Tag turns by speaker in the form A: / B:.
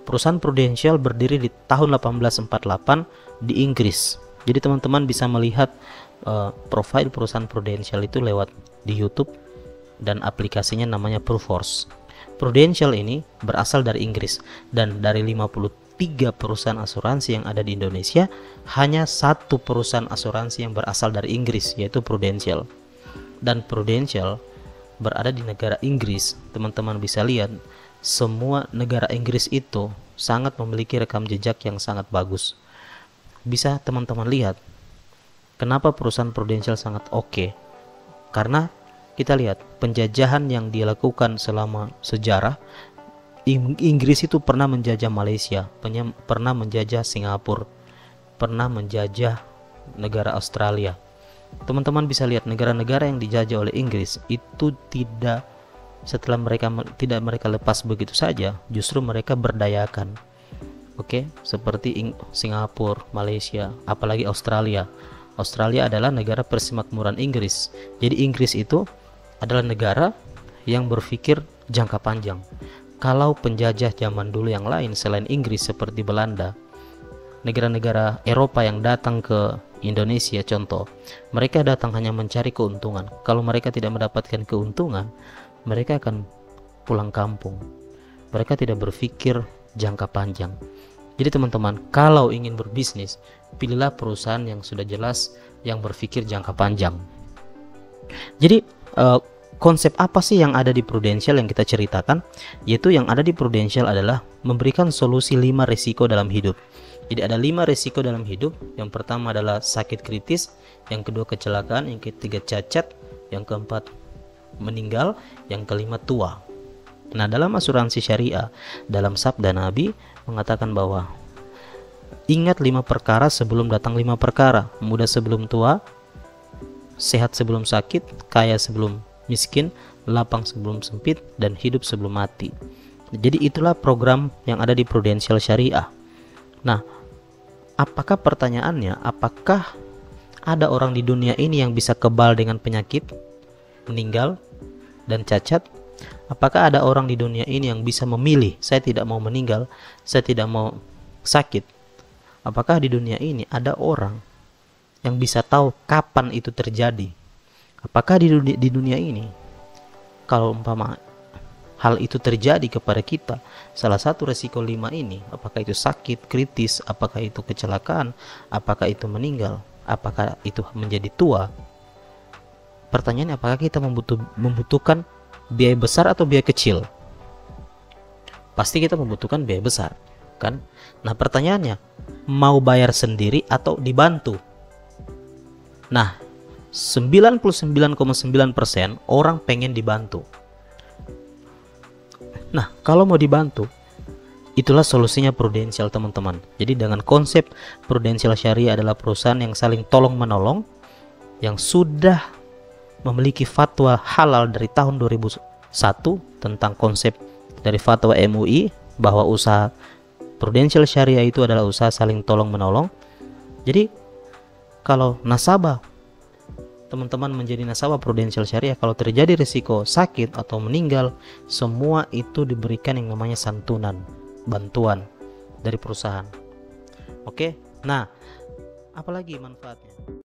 A: Perusahaan Prudential berdiri di tahun 1848 di Inggris. Jadi teman-teman bisa melihat profil perusahaan Prudential itu lewat di YouTube, dan aplikasinya namanya Proofforce. Prudential ini berasal dari Inggris, dan dari 53 perusahaan asuransi yang ada di Indonesia, hanya satu perusahaan asuransi yang berasal dari Inggris, yaitu Prudential. Dan Prudential berada di negara Inggris. Teman-teman bisa lihat, semua negara Inggris itu sangat memiliki rekam jejak yang sangat bagus. Bisa teman-teman lihat kenapa perusahaan Prudential sangat oke. Karena kita lihat penjajahan yang dilakukan selama sejarah. Inggris itu pernah menjajah Malaysia, pernah menjajah Singapura, pernah menjajah negara Australia. Teman-teman bisa lihat negara-negara yang dijajah oleh Inggris itu tidak mereka lepas begitu saja, justru mereka berdayakan. Oke, seperti Singapura, Malaysia, apalagi Australia. Australia adalah negara persemakmuran Inggris. Jadi Inggris itu adalah negara yang berpikir jangka panjang. Kalau penjajah zaman dulu yang lain selain Inggris seperti Belanda, negara-negara Eropa yang datang ke Indonesia contoh, mereka datang hanya mencari keuntungan. Kalau mereka tidak mendapatkan keuntungan, mereka akan pulang kampung. Mereka tidak berpikir jangka panjang. Jadi teman-teman, kalau ingin berbisnis, pilihlah perusahaan yang sudah jelas, yang berpikir jangka panjang. Jadi konsep apa sih yang ada di Prudential yang kita ceritakan? Yaitu yang ada di Prudential adalah memberikan solusi 5 risiko dalam hidup. Jadi ada 5 risiko dalam hidup. Yang pertama adalah sakit kritis, yang kedua kecelakaan, yang ketiga cacat, yang keempat meninggal, yang kelima tua. Nah, dalam asuransi syariah, dalam sabda Nabi mengatakan bahwa ingat 5 perkara sebelum datang 5 perkara. Muda sebelum tua, sehat sebelum sakit, kaya sebelum miskin, lapang sebelum sempit, dan hidup sebelum mati. Jadi itulah program yang ada di Prudential Syariah. Nah, apakah pertanyaannya, apakah ada orang di dunia ini yang bisa kebal dengan penyakit, meninggal, dan cacat? Apakah ada orang di dunia ini yang bisa memilih, saya tidak mau meninggal, saya tidak mau sakit? Apakah di dunia ini ada orang yang bisa tahu kapan itu terjadi? Apakah di dunia ini, kalau umpama hal itu terjadi kepada kita, salah satu resiko 5 ini, apakah itu sakit kritis, apakah itu kecelakaan, apakah itu meninggal, apakah itu menjadi tua? Pertanyaannya, apakah kita membutuhkan biaya besar atau biaya kecil? Pasti kita membutuhkan biaya besar, kan? Nah, pertanyaannya, mau bayar sendiri atau dibantu? Nah, 99,9% orang pengen dibantu. Nah, kalau mau dibantu, itulah solusinya Prudential, teman-teman. Jadi dengan konsep Prudential Syariah adalah perusahaan yang saling tolong-menolong, yang sudah memiliki fatwa halal dari tahun 2001 tentang konsep dari fatwa MUI bahwa usaha Prudential Syariah itu adalah usaha saling tolong-menolong. Jadi kalau nasabah, teman-teman menjadi nasabah Prudential Syariah, kalau terjadi risiko sakit atau meninggal, semua itu diberikan yang namanya santunan, bantuan dari perusahaan. Oke, nah apalagi manfaatnya?